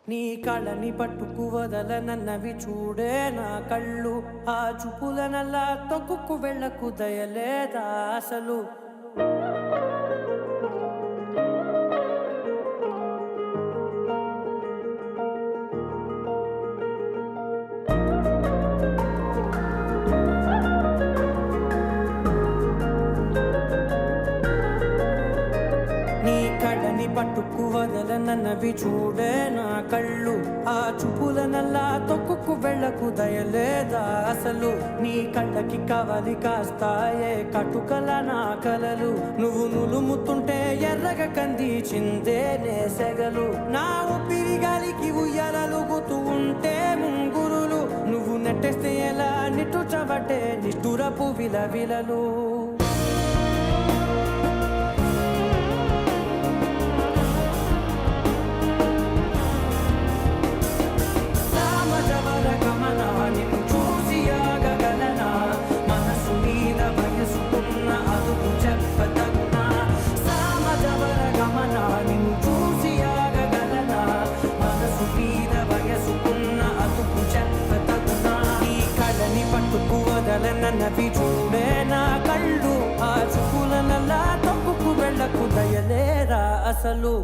నీ కళ్ళని పట్టుకు వదలనన్నవి చూడే నా కళ్ళు, ఆ చూపులనల్లా తొక్కుకు వెళ్ళకు దయలేదా అసలు. పట్టుకు వదలనన్నవి చూడే నా కళ్ళు, ఆ చూపులనల్లా తొక్కుకు వెళ్ళకు దయలేదా అసలు. నీ కళ్ళకి కవలి కాస్తాయే కటుకల నా కలలు, నువ్వు నులుముతుంటే ఎర్రగ కంది చిందే నేసెగలు. నా ఊపిరి గాలికి ఉయ్యాలలుగుతూ ఉంటే ముంగురులు, నువ్వు నెట్టేస్తే ఎలా నిట్టుచబట్టే నిష్ఠురపు విలవిలలు. నన్నవి చూడే నా కళ్ళు, ఆ చూపులనల్లా తొక్కుకు వెళ్ళకు దయలేరా అసలు.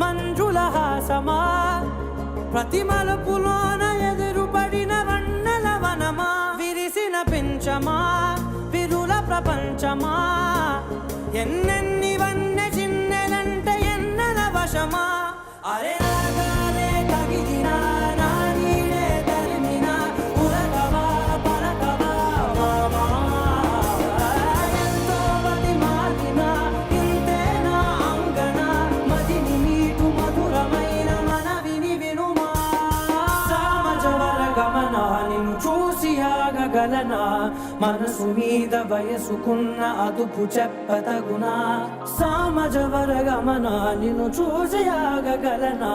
మంజుల హాసమా, ప్రతి మలుపులోన ఎదురుపడిన వన్నెల వనమా, విరిసిన పెంచమా విరుల ప్రపంచమా, ఎన్నెన్ని వన్నె చిన్నెలంటే ఎన్నెల వశమా. అరే రాగానే తగిలినా నా నీడే తరిమినా ఉరకవా పరకవా మామా, ఎంతో మది మారినా ఇంతేనా అంగన, మదిని నీటు మధురమైన మనవిని వినుమా. సామజవర గమనా నిన్ను చూసి ఆగగలనా, మనసు మీద వయసుకున్న అదుపు చెప్పతగునా. సామజవర గమనా నిన్ను చూసి ఆగగలనా,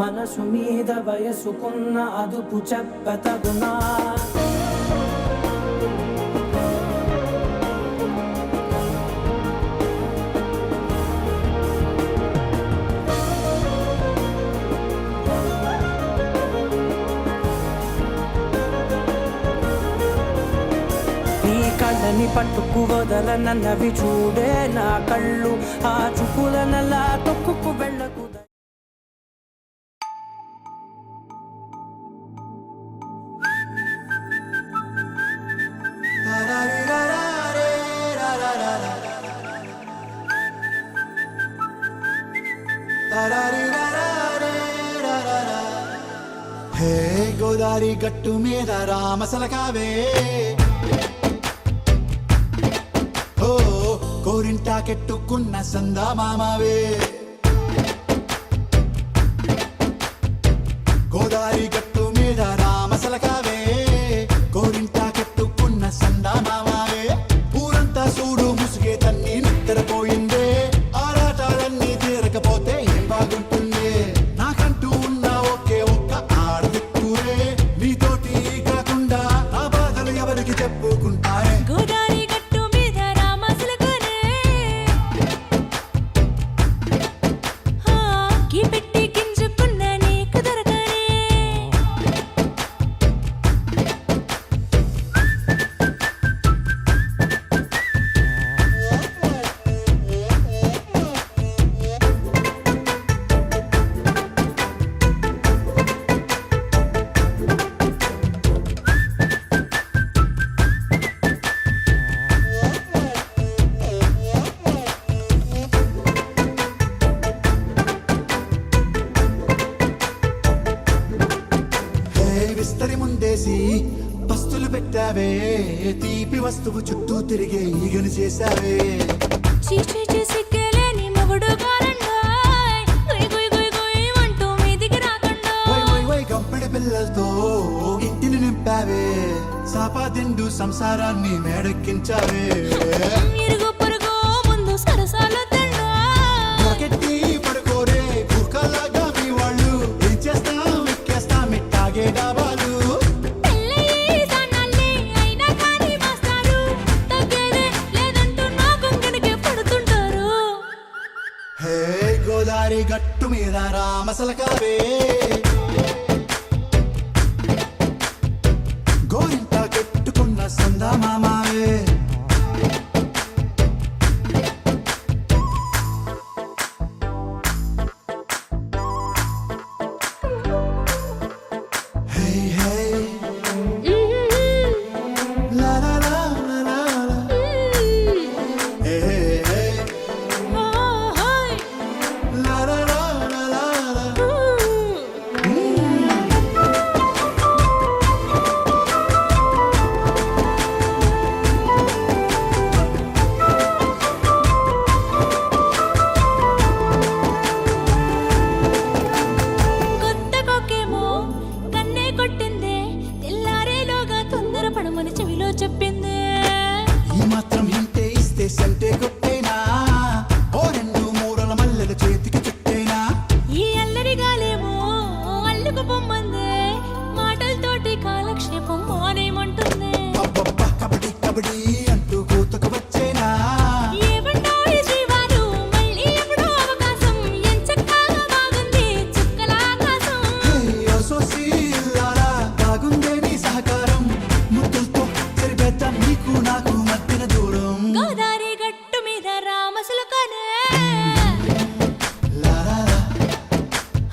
మనసు మీద వయసుకున్న అదుపు చెప్పతగునా. కళ్ళని పట్టుకు వదలనన్నవి చూడే నా కళ్ళు, ఆ చూపులనల్లా తొక్కుకు వెళ్ళకు. హే గోదారి గట్టు మీద రామసలకావే, కోరింటా కెట్టుకున్న సందా మామావే. గోదారి గట్టు మీద రామసలకావే, కోరింటా కెట్టుకున్న సందా మామావే. ఊరంతా చూడు ముసుగే తన్ని నిద్రపోయిందే, ఆరాటాలన్నీ తీరకపోతే ఏం బాగుంటుందే. నాకంటూ ఉన్న ఒకే ఒక్క ఆడదిక్కురే, నీతోటి కాకుండా నా బాధలు ఎవరికి చెప్పుకుంటారే. విస్తరి ముందేసి పస్తులు పెట్టావే, తీపి వస్తువు చుట్టూ తిరిగే ఈగను చేశావే. చీచీ సిక్కేలేని మొగుడు కాలండోయ్ గుయ్ గుయ్ గుయ్ గుయ్ అంటూ మీదికి రాకండోయ్ వై వై వై గంపెడి పిల్లలతో ఇంటిని నింపావే సాపాదిండు సంసారాన్ని మేడెక్కించావే ఇరుగు పొరుగు ముందు సరసాలు రాకెట్టి పడుకోరే బుర్కలాగా మీ వాళ్ళు ఏం చేస్తాం ఎక్కేస్తాం ఇట్టాగే డాబాలు హే గోదారి గట్టు మీద రామసలకావే గోరింట కెట్టుకున్న సందా మామావే హే హే లా లా లా లా లా లా. హే హే హే లా లా లా లా లా లా. కొత్త కొక్కేమో కన్నే కొట్టిందే తెల్లారేలోగా తొందర పడమని చెవిలో చెప్పిందే ఈ మాత్రం హింటే ఇస్తే సంటే కొట్టేనా ఓ రెండు మూరల మల్లెల చేతికి చుట్టేనా ఈ అల్లరి గాలేమో అల్లుకు పొమ్మందే మాటలతోటి కాలక్షేపం మానేమంటుందే అబ్బబ్బా కబడ్డీ కబడ్డీ అంటూ కూతకు వచ్చేనా ఏమంటాయి జీవాలు మళ్ళీ ఎప్పుడో అవకాశం ఎంచక్కా బాగుంది చుక్కల ఆకాశం హే అసోసి లాలా బాగుందే నీ సహకారం ముద్దులతో సరిపెద్దాం నీకు నాకు మధ్యన దూరం గోదారి గట్టు మీద రామసులకనే లాలా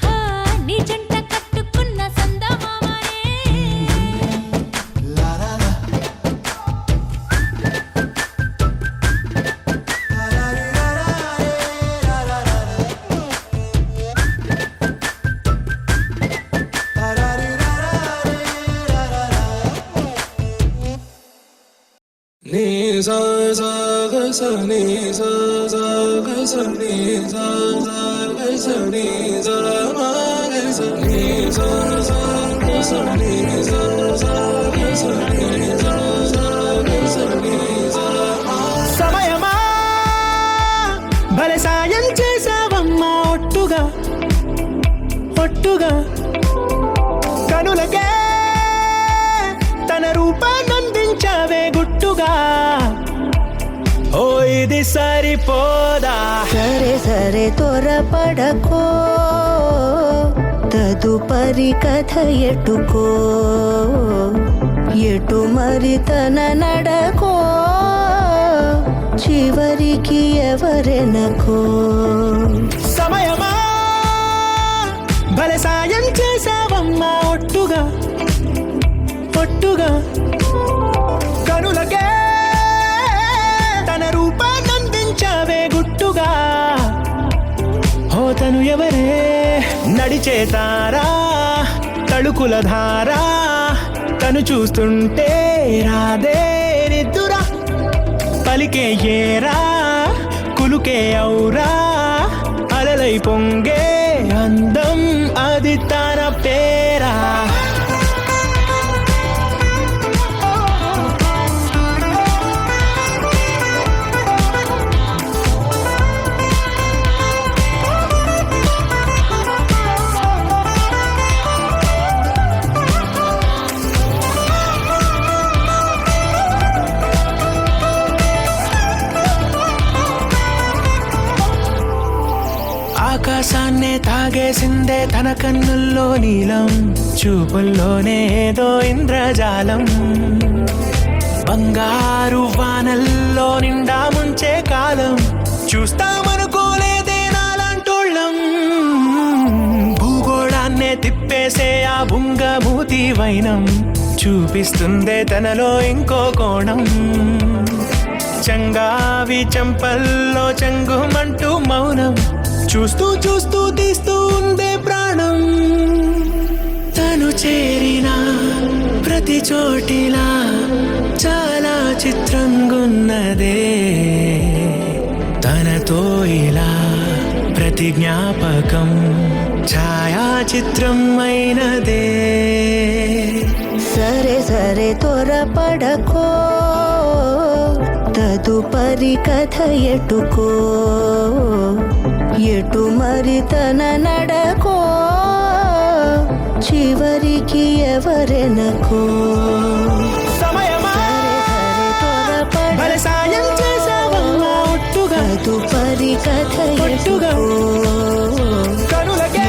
హా నీ జంట కట్టుకున్న సందమామనే లాలా ni sa sa ga sa ni sa sa ga sa ni sa sa ga sa ni sa ma ga sa ni sa sa ga sa ni sa sa ga sa ni sa sa ga sa ni sa ma సమయమా భలే సాయం చేసావమ్మా ఒట్టుగా ఒట్టుగా కనులకే తన రూపాన్నందించావే గుట్టుగా ఓ ఇది సరిపోదా సరే సరే త్వరపడకో తదుపరి కథ ఎటుకో ఎటు మరి తన నడకో చివరికి ఎవరెనకో సమయమా భలే సాయం చేసావమ్మా ఒట్టుగా ఒట్టుగా కనులకే తన రూపాన్నందించావే గుట్టుగా ఓ తను ఎవరే నడిచే తారా తళుకుల ధారా తను చూస్తుంటే రాదే నిద్దురా పలికే ఏరా కులుకే ఔరా అలలై పొంగే అందం అది తన పేరా ఆకాశాన్నే తాగేసిందే తన కన్నుల్లో నీలం చూపుల్లోనే ఏదో ఇంద్రజాలం బంగారు వానల్లో నిండా ముంచే కాలం చూస్తామనుకోలేదే నాలాంటోళ్ళం భూగోళాన్నే తిప్పేసే ఆ బుంగమూతి వైనం చూపిస్తుందే తనలో ఇంకో కోణం చంగావి చంపల్లో చంగుమంటూ మౌనం చూస్తూ చూస్తూ తీస్తూ ఉందే ప్రాణం తను చేరిన ప్రతి చోటిలా చాలా చిత్రంగున్నదే తనతో ఇలా ప్రతి జ్ఞాపకం ఛాయాచిత్రం అయినదే. సరే సరే త్వరపడకో, తదుపరి కథ ఎటుకో, ఎటు మరి తన నడకో, చివరికి ఎవరెనకో. సాయం చేసావమ్మా ఒట్టుగా, తదుపరి కథ ఒట్టుగా కనులకే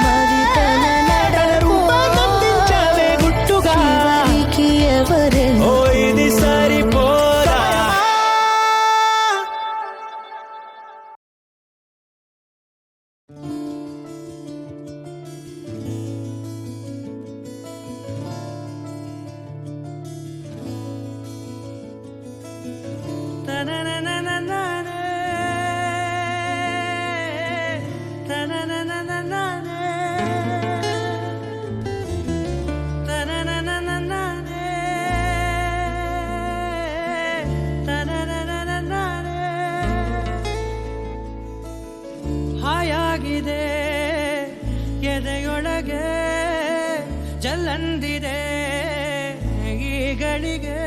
మరి తన నడకో, రూపమందించావే గుట్టుగా, చివరికి ఎవరెనకో. ఓ ఇది సరిపోదా. ಹಾಯಾಗಿದೆ ಎದೆಯೊಳಗೆ ಜಲ್ಲಂದಿದೆ ಈಗಳಿಗೆ,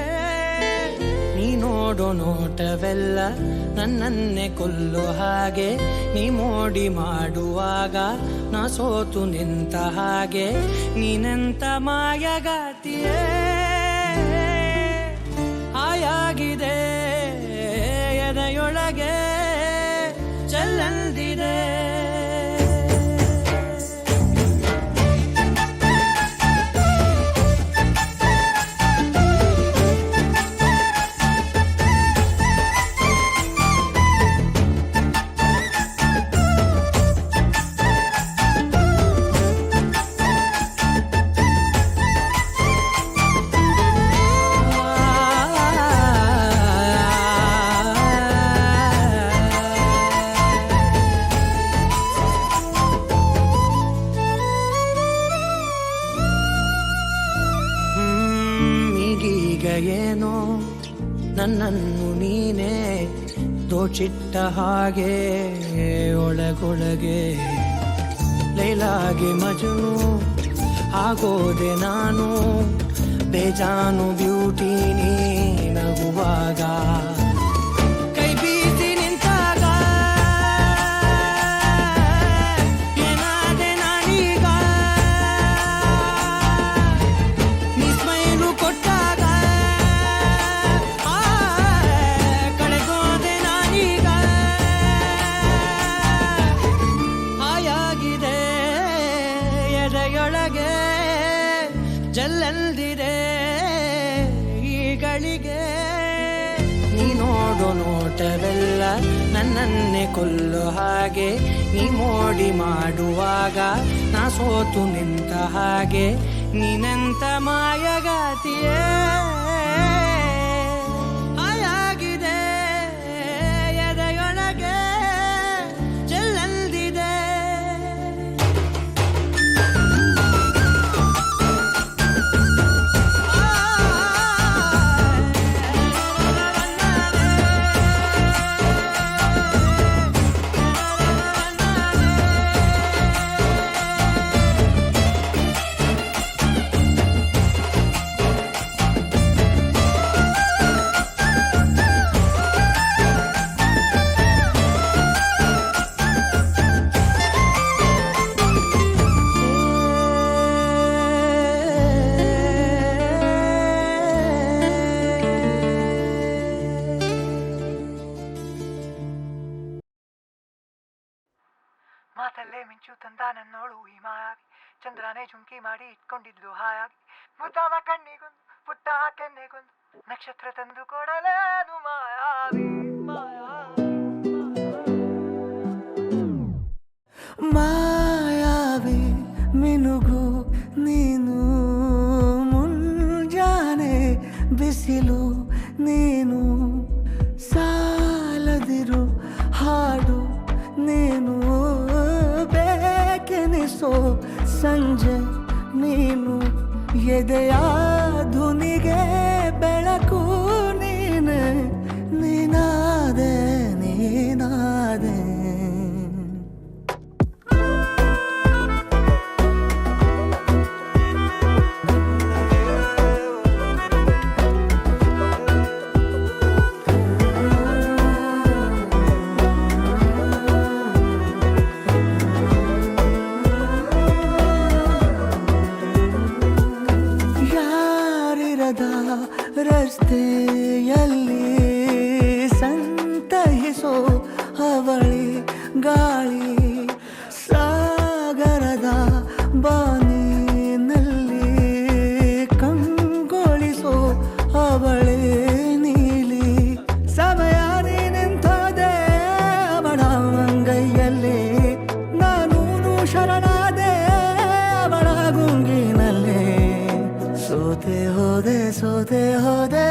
ನೀ ನೋಡೋ ನೋಟವೆಲ್ಲ ನನ್ನನ್ನೇ ಕೊಲ್ಲೋ ಹಾಗೆ, ನೀ ಮೋಡಿ ಮಾಡುವಾಗ ನಾ ಸೋತು ನಿಂತ ಹಾಗೆ, ನೀನೆಂತ ಮಾಯಗಾತಿಯೇ. ಹಾಯಾಗಿದೆ ಎದೆಯೊಳಗೆ ಜಲ್ಲಂದಿದೆ. ಈಗೀಗ ಏನೋ ನನ್ನನ್ನು ನೀನೇ ದೋಚಿಟ್ಟ ಹಾಗೆ ಒಳಗೊಳಗೆ, ಲೈಲಾಗೆ ಮಜನು ಆಗೋದೆ ನಾನು, ಬೇಜಾನು ಬ್ಯೂಟಿ ನೀ ನಗುವಾಗ, ಕೈ ಬೀಸಿ ನಿಂತಾಗ ಏನಾದೆ ನಾನೀಗ, ನೀ ಸ್ಮೈಲು ಕೊಟ್ಟಾಗ ಕಳೆಗೋದೆ ನಾನೀಗ. ಹಾಯಾಗಿದೆ ಎದೆಯೊಳಗೆ ಜಲ್ಲಂದಿದೆ ಈಗಳಿಗೆ, ನೀ ನೋಡೋ ನೋಟವೆಲ್ಲ ನನ್ನನ್ನೇ ಕೊಲ್ಲೋ ಹಾಗೆ, ನೀ ಮೋಡಿ ಮಾಡುವಾಗ ನಾ ಸೋತು ನಿಂತ ಹಾಗೆ, ನೀನೆಂತ ಮಾಯಗಾತಿಯೇ. ಹಾಯಾಗಿದೆ ಎದೆಯೊಳಗೆ ಜಲ್ಲಂದಿದೆ. ಮಾತಲ್ಲೇ ಮಿಂಚು ತಂದ ನನ್ನೋಳು ಈ ಮಾಯಾವಿ, ಚಂದ್ರನೇ ಜುಂಕಿ ಮಾಡಿ ಇಟ್ಕೊಂಡಿದ್ಲು ಹಾಯಾಗಿ, ಮುದ್ದಾದ ಕಣ್ಣಿಗೊಂದು ಪುಟ್ಟ ಕೆನ್ನೆಗೊಂದು ನಕ್ಷತ್ರ ತಂದು ಕೊಡಲೇನು ಮಾಯಾವಿ. ಮಾಯಾವಿ ಮಿನುಗು ನೀನು, ಮುಂಜಾನೆ ಬಿಸಿಲು ನೀನು, ಸಾಲದಿರು ಹಾಡು ನೀನು, ಬೇಕೆನಿಸೋ ಸಂಜೆ ನೀನು, ಎದೆಯ ಧುನಿಗೆ ಬೆಳಕು ನೀನೆ, ನೀನಾದೆ ನೀನಾದೆ. ರಸ್ತೆಯಲ್ಲಿ ಸಂತಹಿಸೋ ಅವಳಿ ಗಾಳಿ ಸಾಗರದ ಬಾನಿನಲ್ಲಿ ಕಂಗೊಳಿಸೋ ಅವಳೆ ನೀಲಿ ಸಮಯ ನಿಂತೋದೆ ಅವಳ ಅಂಗೈಯಲ್ಲಿ ನಾನು ಶರಣಾದೆ ಅವಳ ಗುಂಗಿನಲ್ಲಿ ಸೋತೆ ಹೋದೆ ಸೋತೆ ಹೋದೆ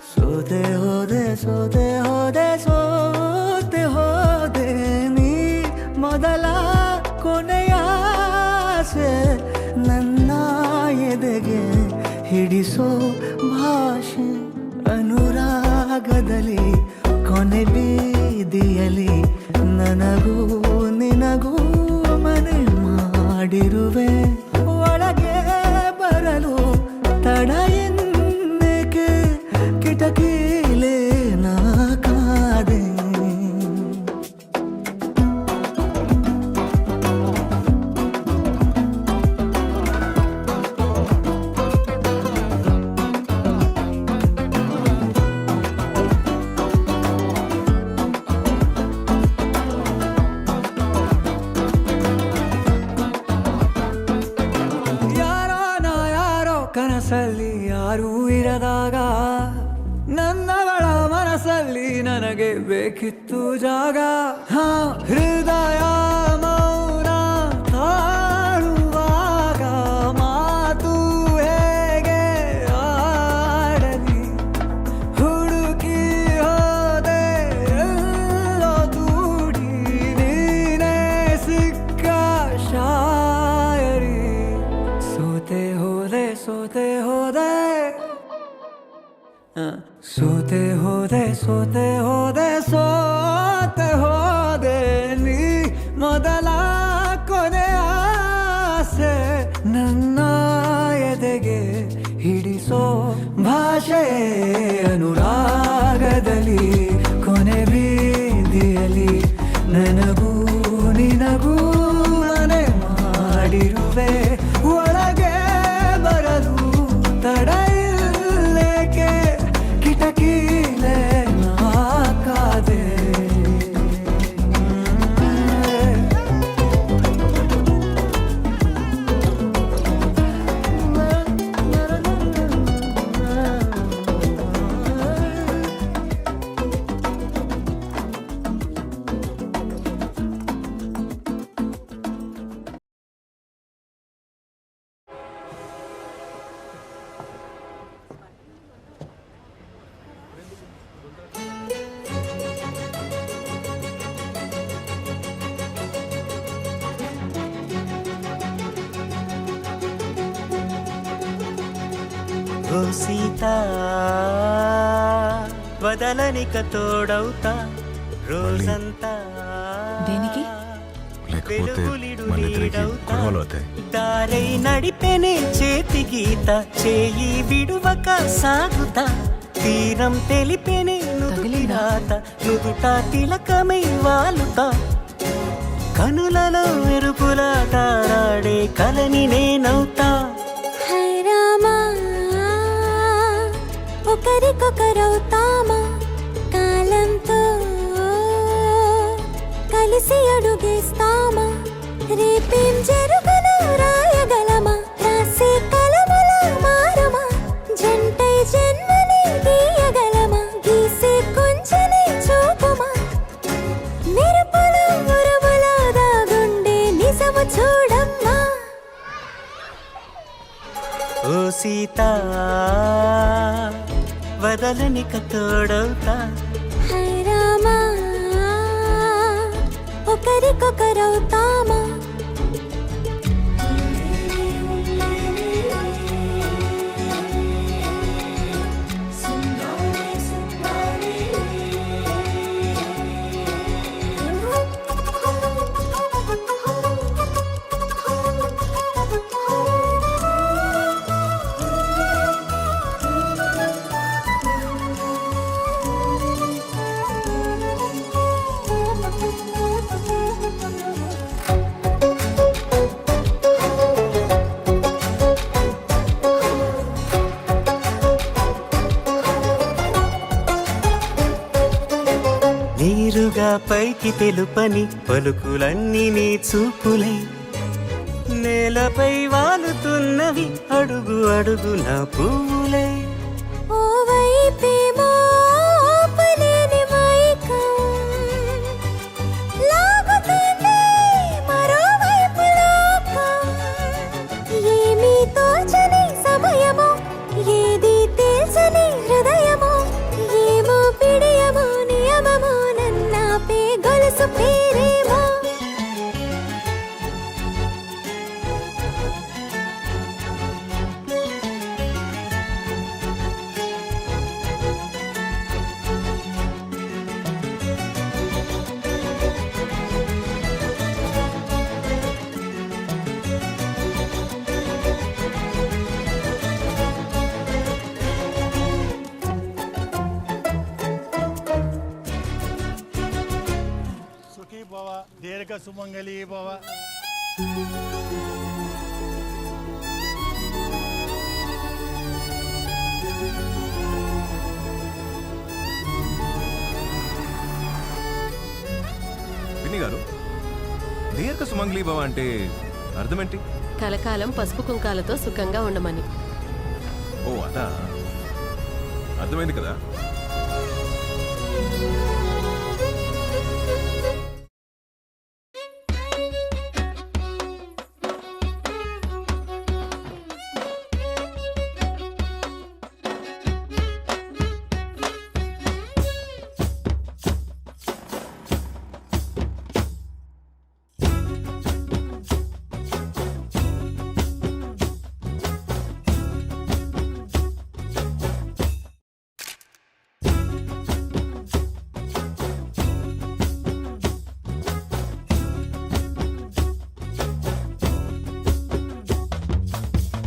ಸೋತೆ ಹೋದೆ ಸೋತೆ ಹೋದೆ ಸೋತೆ ಹೋದೆ ನೀ ಮೊದಲ ಕೊನೆಯ ಆಸೆ ನನ್ನ ಎದೆಗೆ ಹಿಡಿಸೋ ಭಾಷೆ ಅನುರಾಗದಲ್ಲಿ ಕೊನೆ ಬೀದಿಯಲ್ಲಿ ನನಗೂ ನಿನಗೂ ಮನೆ ಮಾಡಿರುವೆ ಒಳಗೆ ಬರಲು ತಡ ಎನ್ನಕ್ಕೆ ಕಿಟಕಿಲೇ ನಾ ಕಾದೆ ಯಾರೋ ನಾ ಯಾರೋ ಕನಸಲ್ಲಿ ಯಾರೂ ಇರದಾಗ ನನ್ನವಳ ಮನಸ್ಸಲ್ಲಿ ನನಗೆ ಬೇಕಿತ್ತು ಜಾಗ ಹೃದಯ ಮೌನ ತಾಳುವಾಗ ಮಾತು ಹೇಗೆ ಆಡಲಿ ಹುಡುಕಿ ಹೋದೆ ಎಲ್ಲೋ ದೂಡಿ ನೀನೇ ಸಿಕ್ಕ ಶಾಯರಿ ಸೋತೆ ಹೋದೆ ಸೋತೆ ಹೋದೆ ಸೋತೆ ಹೋದೆ ಸೋತೆ ಹೋದೆ ಸೋತೆ ಹೋದೆ ನೀ ಮೊದಲ ಕೊನೆ ಆಸೆ ನನ್ನ ಎದೆಗೆ ಹಿಡಿಸೋ ಭಾಷೆ ಅನುರಾಗದಲ್ಲಿ ಕೊನೆ ಬೀದಿಯಲ್ಲಿ ನನಗೂ ನಿನಗೂ ಮನೆ ಮಾಡಿರುವೆ ಒಳಗೆ ಬರಲು ತಡ ಇಲ್ಲೇಕೆ ಕಿಟಕಿಲೇ ನಾ ಕಾದೆ ఓ సీత వదలనిక తోడవుతా రోజంతా దేనికి? లేకపోతే మనిద్దరికి గొడవలు అవుతాయి. దారై నడిపెనే చేతి గీత చేయి విడువక సాగుతా తీరం తెలిపెనే నుదుటిరాత నుదుట తిలకమై వాలుతా కనులలో మెరుపుల తారాడే కలని నేనవుతా హై రామా ఒకరికొకరవుతామా కాలంతో కలిసి అడుగేస్తామా రేపేం జరుగునో రాయగలమా రాసే కలముల మారమా జంటై జన్మని గీయగలమా గీసే కొంచెని చూపుమా మెరుపుల మురముల దాగుండే నిజము చూడమ్మా ఓ సీత వదలనిక తోడవుతా హై రామా ఒకరికొకరవుతామా పైకి తెలుపని పలుకులన్నీ నీ చూపులై నేలపై వాలుతున్నవి అడుగు అడుగు నా పువ్వులై ఓ వైపేమో ఆపలేని మైకం లాగుతుంది మరోవైపు లోకం ఏమీ తోచని సమయమో ఏది తేల్చని హృదయమో ఏమో పిడియమో నియమమో నన్నాపే గొలుసు పేరేమో సుఖీ భవ దీర్ఘ సుమంగళీ భవ పిన్ని గారు దీర్ఘ సుమంగ్లీ భవ అంటే అర్థమేంటి? కలకాలం పసుపు కుంకాలతో సుఖంగా ఉండమని. ఓ అదా, అర్థమైంది కదా.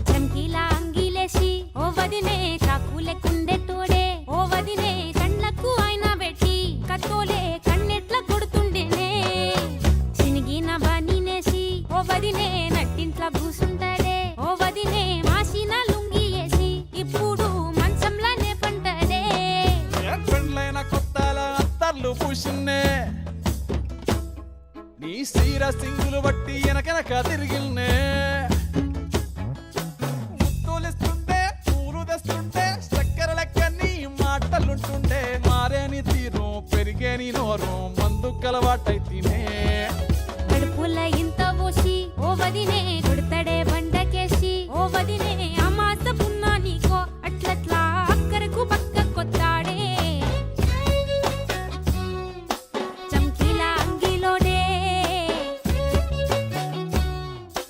చంకీలా అంగిలేసి ఓ వదినే చాకులే కుండే తోడే ఓ వదినే కళ్ళకు అయినా పెట్టి కత్తోలే కన్నెట్ల కొడుతుండేనే చినిగిన బానినేసి ఓ వదినే నట్టింట్ల కూసుంటాడే ఓ వదినే మాసిన లుంగి వేసి ఇప్పుడు మంచంలానే పంటాడే పెండ్లైన కొత్తాల అత్తర్లు పూసిన్నే నీ సీర సింగులు బట్టి వెనకెనక తిరిగిల్నే ముత్తులిస్తుంటే పూలు తెస్తుంటే చక్కెర లెక్క నీ మాటలుంటుండే మారేని తీరు పెరిగేని నోరు మందు కలవాటైతేనే కడుపుల ఇంత పోసి ఓ వదినే కొడతాడే బండకేసి ఓ వదినే అమాస పున్నా నీకో అట్లట్లా అక్కరకు పక్క కొత్తాడే చంకీలా అంగిలోడే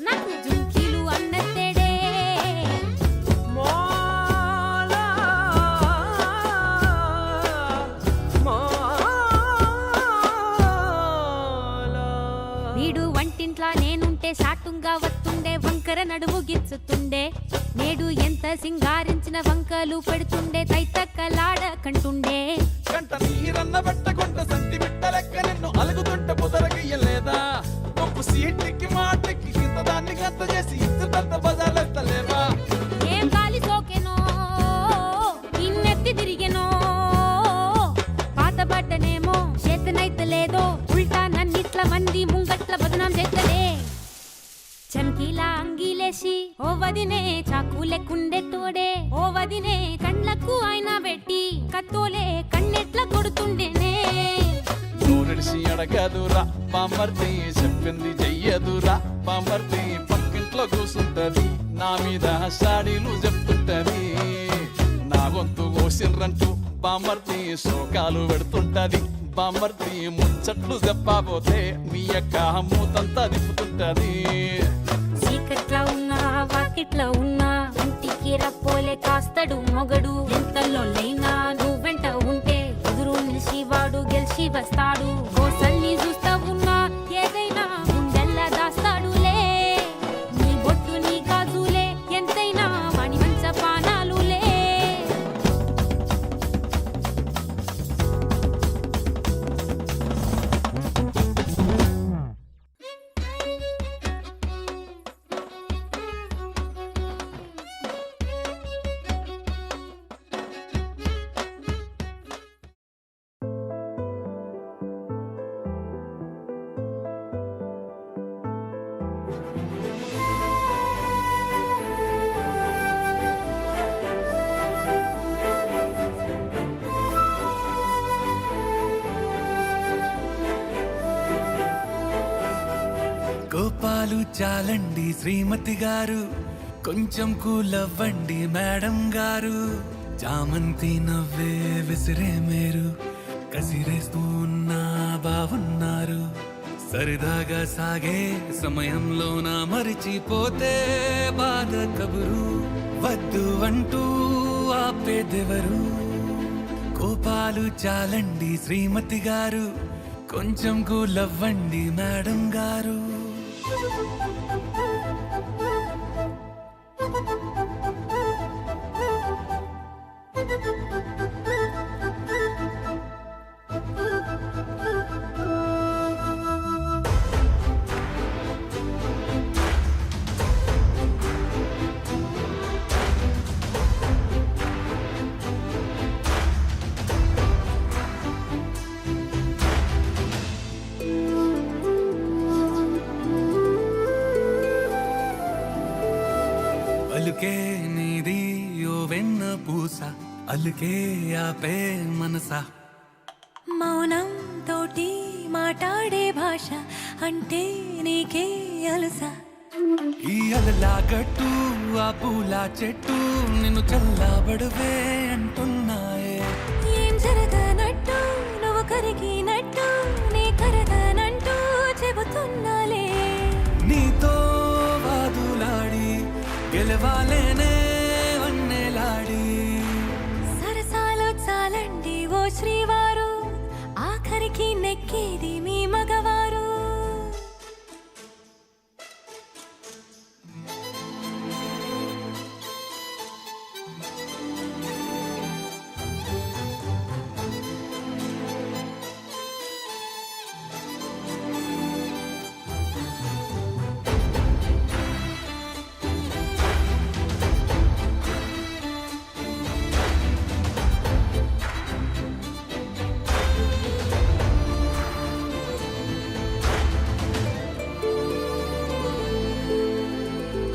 నాకు జుంకీలు అన్నత్తేడే మోలా మోలా వీడు వంటింట్లా నేనుంటే సాటుంగా వస్తుండే వంకర నడువు గిచ్చుతుండే నేడు ఎంత సింగారించిన వంకలు పెడుతుండే తైతక్కలాడ కంటుండే కంట నీరన్న పెట్టకుండా సంతి బిట్ట లెక్క నిన్ను అలుగుతుంటే పుదరగయ్యలేదా గొప్ప సీట్కి మాటకి ఇంత దాన్ని గంత చేసి ఇద్దరు బజార్లెత్తలేవా ఏం గాలి సోకెనో ఇన్నెత్తి తిరిగెనో పాతబడ్డనేమో చేతనైతే లేదో ఉల్టా నన్నిట్ల మంది ముంగట్ల బదనాం చేస్తలే చంకీలా అంగిలేసి ఓ వదినే చాకులే కుండే తోడే ఓ వదినే కండ్లకు అయినా పెట్టి కత్తోలే కన్నెట్ల కొడుతుండేనే నూనెడిసి అడగదురా పామర్తి చెప్పింది చెయ్యదురా పామర్తి పక్కింట్లో కూసుంటది నా మీద సాడీలు చెప్తుంటది నా గొంతు కోసిండ్రంటూ పామర్తి శోకాలు పెడుతుంటది పామర్తి ముచ్చట్లు చెప్పబోతే మీ యొక్క మూతంతా తిప్పుతుంటది చీకట్లా ఉన్నా వాకిట్లా ఉన్నా ఇంటికి రప్పోలే కాస్తడు మొగడు ఎంతలో లైనా నువ్వెంట ఉంటే ఎదురు నిలిచి వాడు గెలిచి వస్తాడు కోసల్ని చూస్తా ఉన్నా ఏదైనా గుండెల్లా దాస్తాడులే నీ బొట్టు నీ గాజులే ఎంతైనా వాణి మంచ పానాలులే చాలండి శ్రీమతి గారు, కొంచెం కూలవ్వండి మేడం గారు. చామంతి నవ్వే విసిరే మీరు, కసిరేస్తూ ఉన్నా బాగున్నారు. సరదాగా సాగే సమయంలో నా మరిచిపోతే బాధ కబురు. వద్దు అంటూ ఆపేదెవరు? కోపాలు చాలండి శ్రీమతి గారు, కొంచెం కూలవ్వండి మేడం గారు. అలుకే నీది ఓ వెన్న పూస, అలుకే ఆపే మనసా. మౌనం తోటి మాట్లాడే భాష అంటే నీకే అలుసా. ఈ అలలా గట్టు ఆ పూల చెట్టు నిన్ను చల్లబడువే అంటున్నాయే. ఏం జరగనట్టు నువ్వు కరిగినట్టు నీ కరగనంటూ చెబుతున్నాలే. నీతో వాదులాడి గెలవాలేనే వన్నెలాడి. సరసాలు చాలండి ఓ శ్రీవారు, ఆఖరికి నెక్కేది మీ మగవారు.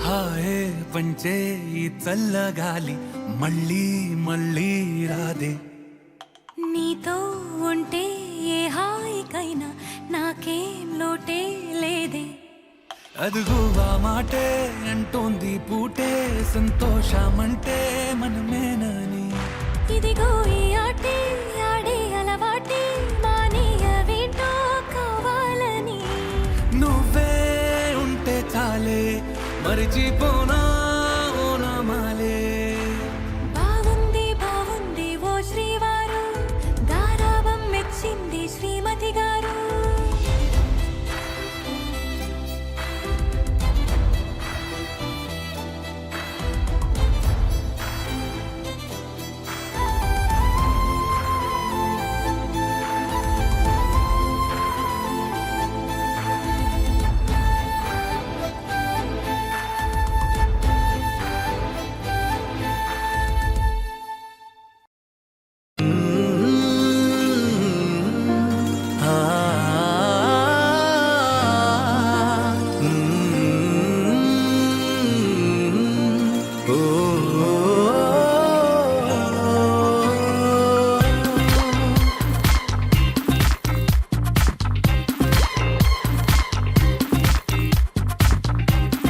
హాయే పంచే ఈ చల్లగాలి మళ్ళీ మళ్ళీ రాదే. నీతో ఉంటే ఏ హాయికైనా నాకేం లోటే లేదే. అదుగు ఆ మాటే అంటోంది పూటే, సంతోషమంటే మనమేనని. ఇదిగో ఈ ఆటే ఆడే అలవాటే మానేయవేంటో కావాలని. నువ్వే ఉంటే చాలే మరిచిపోనా ఓ నామాలే. బాగుంది బాగుంది ఓ శ్రీవారు, గారాబం మెచ్చింది శ్రీమతి గారు.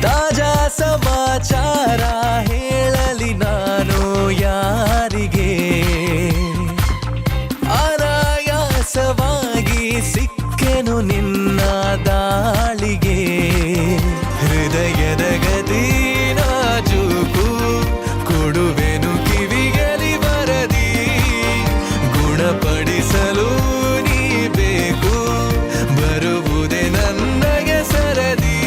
ತಾಜಾ ಸಮಾಚಾರ ಹೇಳಲಿ ನಾನು ಯಾರಿಗೆ, ಅನಾಯಾಸವಾಗಿ ಸಿಕ್ಕೆನು ನಿನ್ನ ದಾಳಿಗೆ. ಹೃದಯದ ಗತಿ ನಾಜೂಕು ಕೊಡುವೆನು ಕಿವಿಗಲಿ ಬರದಿ, ಗುಣಪಡಿಸಲು ನೀ ಬೇಕು ಬರುವುದೇ ನನಗೆ ಸರದಿ.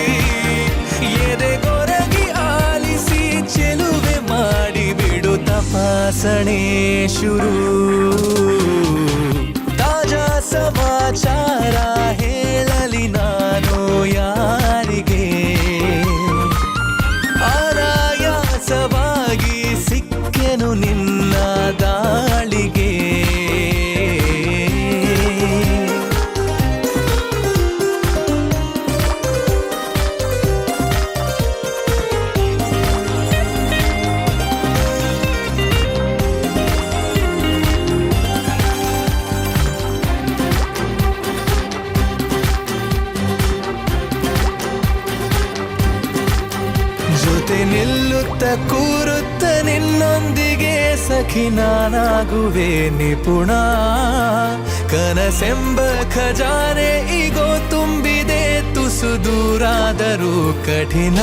ಎದೆಗೊರಗಿ ಆಲಿಸಿ ಚೆಲುವೆ ಮಾಡಿ ಬಿಡು ತಪಾಸಣೆ ಶುರು. ತಾಜಾ ಸಮಾಚಾರ ಹೇಳಲಿ ನಾನು ಯಾರಿಗೆ, ಅನಾಯಾಸವಾಗಿ ಸಿಕ್ಕೆನು ನಿನ್ನ ದಾಳಿಗೆ. ಸಖಿ ನಾನಾಗುವೆ ನಿಪುಣ ಕನಸೆಂಬ ಖಜಾನೆ ಈಗೋ ತುಂಬಿದೆ ತುಸು ದೂರಾದರೂ ಕಠಿಣ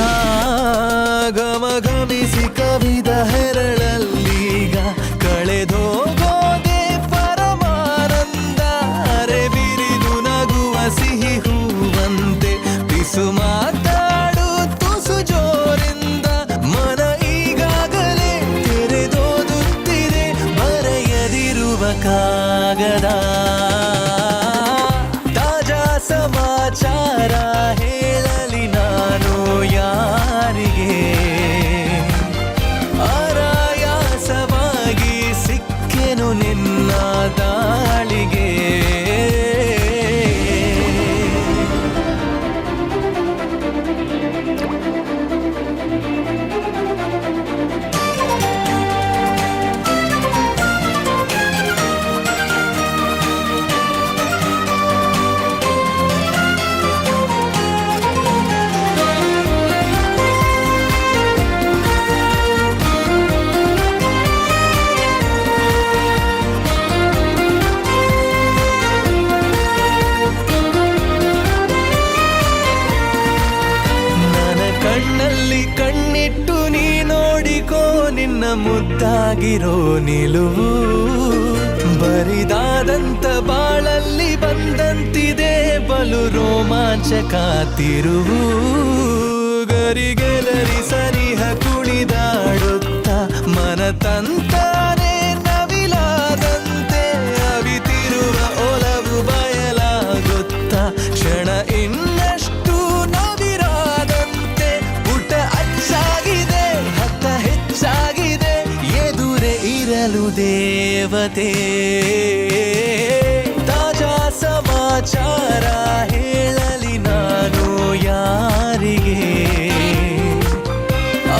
ಗಮಗಮಿಸಿ ಕವಿದ ಹೆರಳಲ್ಲೀಗ ಕಳೆದೋಗೋದೆ ಪರಮಾನಂದ ಅರೆ ಬಿರಿದು ನಗುವ ಸಿಹಿ ಹೂವಂತೆ ಬಿಸು ಮಾತಾಡು ತುಸು ಜೋರಿಂದ ಮನ ಈಗಾಗಲೇ ತೆರೆದೋದುತ್ತಿದೆ ಬರೆಯದಿರುವ ಕಾಗದ ತಾಜಾ ಸಮಾಚಾರ ಹೇಳಲಿ ನಾನು ಯಾರಿಗೆ ಆರಾಯಾಸವಾಗಿ ಸಿಕ್ಕೆನು ನಿನ್ನ ದಾಳಿಗೆ ಕಣ್ಣಲ್ಲಿ ಕಣ್ಣಿಟ್ಟು ನೀ ನೋಡಿಕೋ ನಿನ್ನ ಮುದ್ದಾಗಿರೋ ನಿಲುವು ಬರಿದಾದಂತ ಬಾಳಲ್ಲಿ ಬಂದಂತಿದೆ ಬಲು ರೋಮಾಂಚಕ ತಿರುವು ಗರಿಗೆಲರಿ ಸರಿಹ ಕುಣಿದಾಡುತ್ತ ಮನ ತಂತಾನೆ ನವಿಲಾದಂತೆ ಅವಿತಿರುವ ಒಲವು ಬಯಲಾಗುತ್ತ ಕ್ಷಣ ಇನ್ನಷ್ಟು ನವಿರಾದಂತೆ ಪುಟ ಅಚ್ಚಾಗಿದೆ ಹತ್ತ ಹೆಚ್ಚಾಗಿದೆ ಎದುರೇ ಇರಲು ದೇವತೆ ತಾಜಾ ಸಮಾಚಾರ ಹೇಳಲಿ ನಾನು ಯಾರಿಗೆ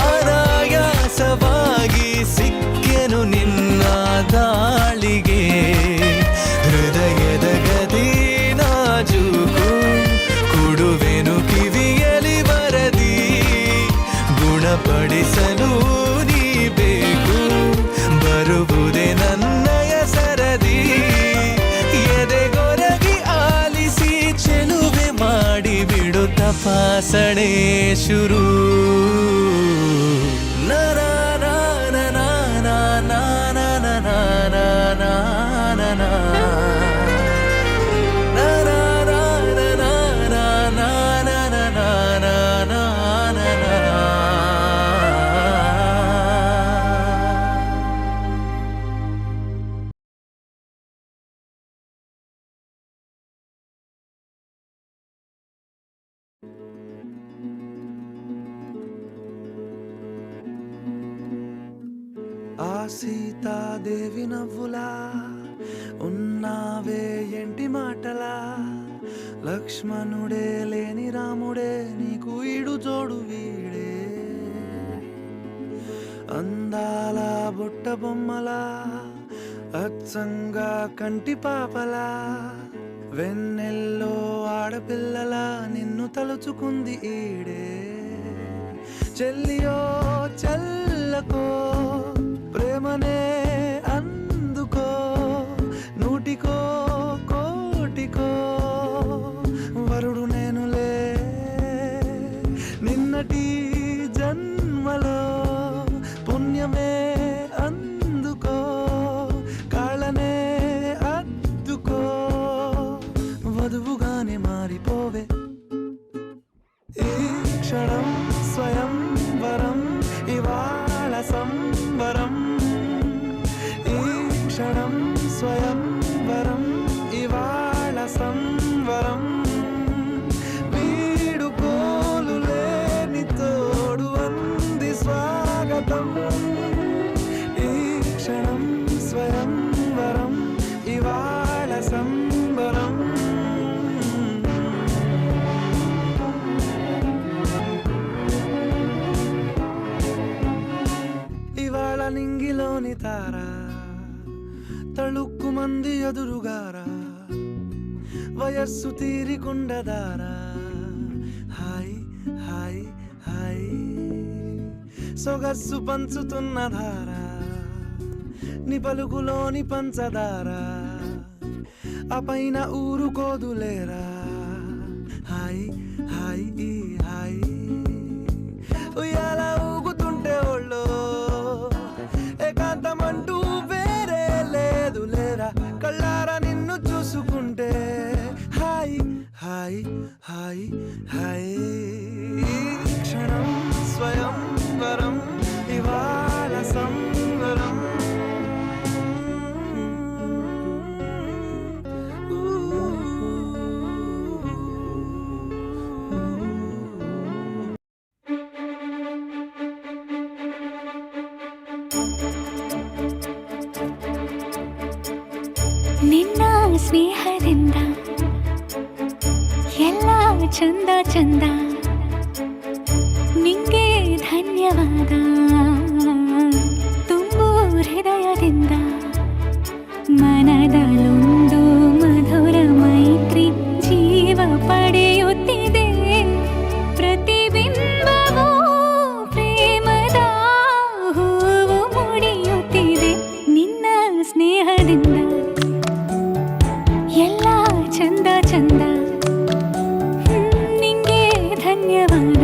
ಆರಾಯಾಸವಾಗಿ ಸಿಕ್ಕೆನು ನಿನ್ನ ದಾಳಿಗೆ ಹೃದಯದ ಗದಿ ನಾಜೂಕು ಕೊಡುವೆನು ಕಿವಿಯಲಿ ಬರದಿ ಗುಣಪಡಿಸಲು ನೀ ಬೇಕು ಬರುವುದೇ ನನ್ನಯ ಸರದಿ ಎದೆಗೊರಗಿ ಆಲಿಸಿ ಚೆಲುವೆ ಮಾಡಿ ಬಿಡು ತಪಾಸಣೆ ಶುರು ఆ సీతాదేవి నవ్వులా ఉన్నావే ఎంటి మాటలా లక్ష్మణుడే లేని రాముడే నీకు ఈడు జోడు వీడే అందాల బుట్ట బొమ్మలా అచ్చంగా కంటి పాపలా వెన్నెల్లో ఆడపిల్లలా నిన్ను తలుచుకుంది ఈడే చెల్లియో చల్లకో ప్రేమనే అందుకో నూటికో కోటికో వరుడు నేనులే నిన్నటి జన్మలో పుణ్యమే అందుకో కాళ్ళనే అద్దుకో వధువుగానే మారిపోవే ఈ క్షణం స్వయం వరం ఇవాళ సంబరం ఈ క్షణం స్వయం వరం ఇవాళ సంవరం వీడుకోలు లేని తోడు అంది స్వాగతం ఈ క్షణం స్వయం వరం ఇవాళ సంబరం ఇవాళ నింగిలోని తారా తళుక్కు మంది ఎదురుగారా వయస్సు తీరికుండదారా హాయ్ హాయ్ హాయ్ సొగస్సు పంచుతున్న ధారా నీ పలుకులోని పంచదార ఆ పైన ఊరుకోదులేరా హాయ్ హాయ్ ఈ హాయ్ ఉయ్యాల ఊగుతుంటే ఒళ్ళో ఏకాంతమంటూ వేరే లేదు లేరా కళ్ళారా నిన్ను చూసుకుంటే హాయ్ హాయ్ హాయ్ హాయ్ క్షణం స్వయం వరం ఇవాళ సంవరం ನಿನ್ನ ಸ್ನೇಹದಿಂದ ಎಲ್ಲ ಚಂದ ಚಂದ ನಿಂಗೆ ಧನ್ಯವಾದ ತುಂಬು ಹೃದಯದಿಂದ ಮನದಲ್ಲೊಂದು ಮಧುರ ಮೈತ್ರಿ ಜೀವ ಪಡೆಯುತ್ತಿದೆ ಪ್ರತಿಬಿಂಬವೂ ಪ್ರೇಮದ ಹೂವು ಮುಡಿಯುತ್ತಿದೆ ನಿನ್ನ ಸ್ನೇಹದಿಂದ ಎಲ್ಲ ಚಂದ ಚಂದ ನಿಂಗೆ ಧನ್ಯವಾದ